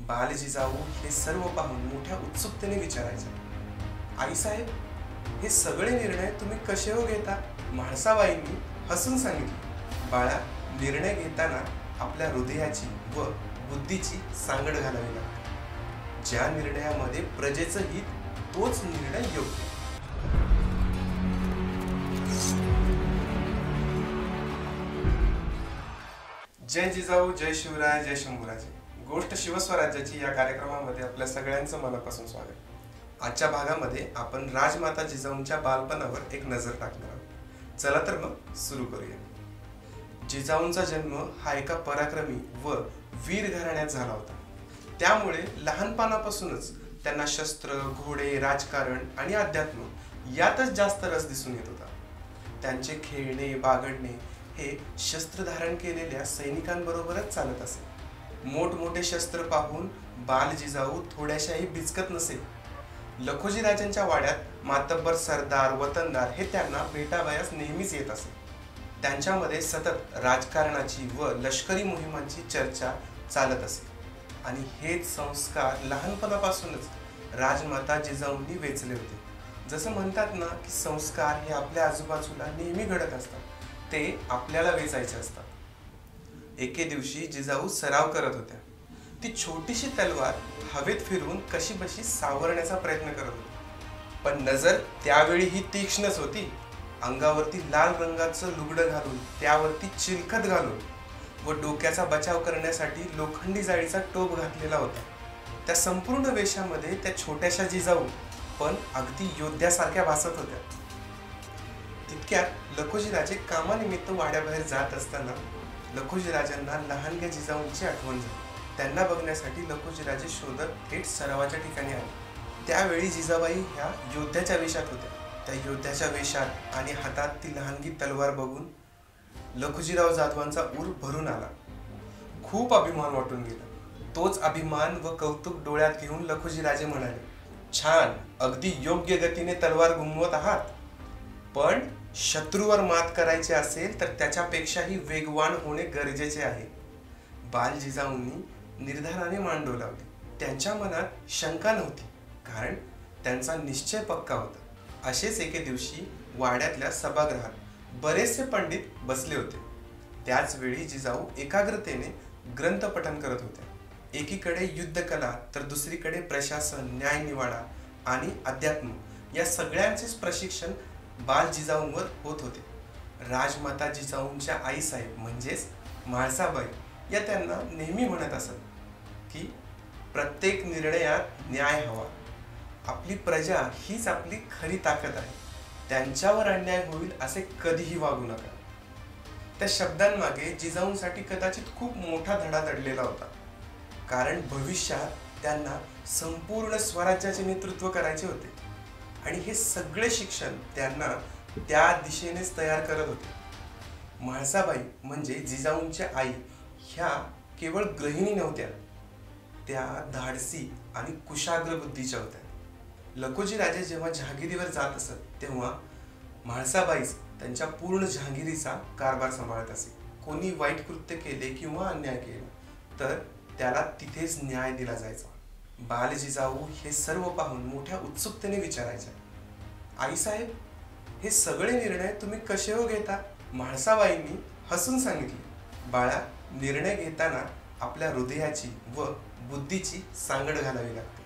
बालजिजाऊ हे सर्व पाहून मोठ्या उत्सुकतेने विचारायचे, आईसाहेब, हे सगळे निर्णय तुम्ही कसे हो घेता? म्हाळसाबाईंनी हसून सांगितले, बाळा, निर्णय घेताना आपल्या हृदयाची व बुद्धीची सांगड घालावी लागते. ज्या निर्णयामध्ये प्रजेचं हित, तोच निर्णय योग्य. जय जिजाऊ, जय शिवराय, जय शंभूराजे. गोष्ट शिवस्वराज्याची या कार्यक्रमामध्ये आपल्या सगळ्यांचं मनापासून स्वागत. आजच्या भागामध्ये आपण राजमाता जिजाऊंच्या बालपणावर एक नजर टाकणार आहोत. चला तर मग सुरू करूया. जिजाऊंचा जन्म हा एका पराक्रमी व वीर घराण्यात झाला होता. त्यामुळे लहानपणापासूनच त्यांना शस्त्र, घोडे, राजकारण आणि अध्यात्म यातच जास्त रस दिसून येत होता. त्यांचे खेळणे, बागडणे हे शस्त्र धारण केलेल्या सैनिकांबरोबरच चालत असे. मोठमोठे शस्त्र पाहून बालजिजाऊ थोड्याशाही बिचकत नसे. लखोजी राजांच्या वाड्यात मातब्बर सरदार, वतनदार हे त्यांना भेटावयास नेहमीच येत असे. त्यांच्यामध्ये सतत राजकारणाची व लष्करी मोहिमांची चर्चा चालत असे. आणि हेच संस्कार लहानपणापासूनच राजमाता जिजाऊंनी वेचले होते. जसं म्हणतात ना की संस्कार हे आपल्या आजूबाजूला नेहमी घडत असतात, ते आपल्याला वेचायचे असतात. एके दिवशी जिजाऊ सराव करत होत्या. ती छोटीशी तलवार हवेत फिरवून कशीबशी सावरण्याचा प्रयत्न करत होती. पण नजर त्यावेळीही तीक्ष्णच होती. अंगावरती लाल रंगाचं लुगडं घालून, त्यावरती चिलखत घालून व डोक्याचा बचाव करण्यासाठी लोखंडी जाळीचा टोप घातलेला होता. त्या संपूर्ण वेशामध्ये त्या छोट्याशा जिजाऊ पण अगदी योद्ध्यासारख्या भासत होत्या. तितक्यात लखोजीराजे कामानिमित्त वाड्याबाहेर जात असताना लखोजीराजांना लहानग्या जिजाऊंची आठवण झाली. त्यांना बघण्यासाठी लखोजीराजे शोधत थेट सरावाच्या ठिकाणी आले. त्यावेळी जिजाबाई ह्या योद्ध्याच्या वेशात होत्या. त्या योद्ध्याच्या वेशात आणि हातात ती लहानगी तलवार बघून लखोजीराव जाधवांचा ऊर भरून आला. खूप अभिमान वाटून गेला. तोच अभिमान व कौतुक डोळ्यात घेऊन लखोजीराजे म्हणाले, छान, अगदी योग्य गतीने तलवार घुमवत आहात. पण शत्रूवर मात करायची असेल तर त्याच्यापेक्षाही वेगवान होणे गरजेचे आहे. बालजिजाऊंनी निर्धाराने मान डोलावली. त्यांच्या मनात शंका नव्हती, कारण त्यांचा निश्चय पक्का होता. असेच एके दिवशी वाड्यातल्या सभागृहात बरेचसे पंडित बसले होते. त्याच वेळी जिजाऊ एकाग्रतेने ग्रंथपठण करत होत्या. एकीकडे युद्धकला तर दुसरीकडे प्रशासन, न्यायनिवाडा आणि अध्यात्म या सगळ्यांचेच प्रशिक्षण बालजिजाऊंवर होत होते. राजमाता जिजाऊंच्या आईसाहेब म्हणजेच म्हाळसाबाई या त्यांना नेहमी म्हणत असत की प्रत्येक निर्णयात न्याय हवा. आपली प्रजा हीच आपली खरी ताकद आहे. त्यांच्यावर अन्याय होईल असे कधीही वागू नका. त्या शब्दांमागे जिजाऊंसाठी कदाचित खूप मोठा धडा दडलेला होता. कारण भविष्यात त्यांना संपूर्ण स्वराज्याचे नेतृत्व करायचे होते आणि हे सगळे शिक्षण त्यांना त्या दिशेनेच तयार करत होते. म्हाळसाबाई म्हणजे जिजाऊंच्या आई ह्या केवळ गृहिणी नव्हत्या, त्या धाडसी आणि कुशाग्र बुद्धीच्या होत्या. लखोजीराजे जेव्हा जहागिरीवर जात असत तेव्हा म्हाळसाबाईच त्यांच्या पूर्ण जहागिरीचा कारभार सांभाळत असे. कोणी वाईट कृत्य केले किंवा अन्याय केला तर त्याला तिथेच न्याय दिला जायचा. बालजिजाऊ हे सर्व पाहून मोठ्या उत्सुकतेने विचारायच्या, आईसाहेब, हे सगळे निर्णय तुम्ही कसे हो घेता? म्हाळसाबाईंनी हसून सांगितले, बाळा, निर्णय घेताना आपल्या हृदयाची व बुद्धीची सांगड घालावी लागते.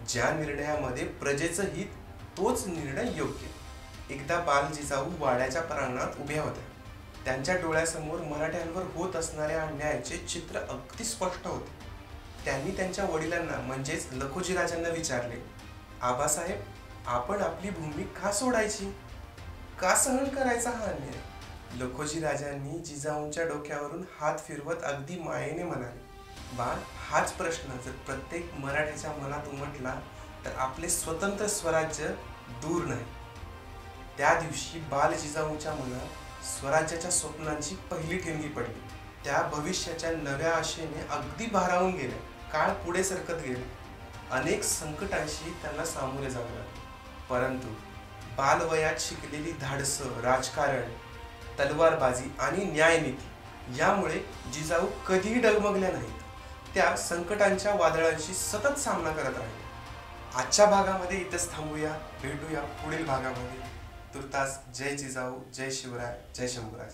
ज्या निर्णयामध्ये प्रजेचं हित, तोच निर्णय योग्य. एकदा बालजिजाऊ वाड्याच्या प्रांगणात उभ्या होत्या. त्यांच्या डोळ्यासमोर मराठ्यांवर होत असणाऱ्या अन्यायाचे चित्र अगदी स्पष्ट होते. त्यांनी त्यांच्या वडिलांना म्हणजेच लखोजीराजांना विचारले, आबासाहेब, आपण आपली भूमी का सोडायची? का सहन करायचा हा अन्याय? लखोजीराजांनी जिजाऊंच्या डोक्यावरून हात फिरवत अगदी मायेने म्हणाले, बाळ, हाच प्रश्न जर प्रत्येक मराठ्याच्या मनात उमटला तर आपले स्वतंत्र स्वराज्य दूर नाही. त्या दिवशी बालजिजाऊंच्या मनात स्वराज्याच्या स्वप्नांची पहिली ठिणगी पडली. त्या भविष्याच्या नव्या आशेने अगदी भारावून गेल्या. काळ पुढे सरकत गेले. अनेक संकटांशी त्यांना सामोरे जावे लागले. परंतु बालवयात शिकलेली धाडसं, राजकारण, तलवारबाजी आणि न्यायनीती यामुळे जिजाऊ कधीही डगमगल्या नाहीत. त्या संकटांच्या वादळांशी सतत सामना करत राहिले. आजच्या भागामध्ये इथंच थांबूया, भेटूया पुढील भागामध्ये. तुर्तास जय जिजाऊ, जय शिवराय, जय शंभूराज.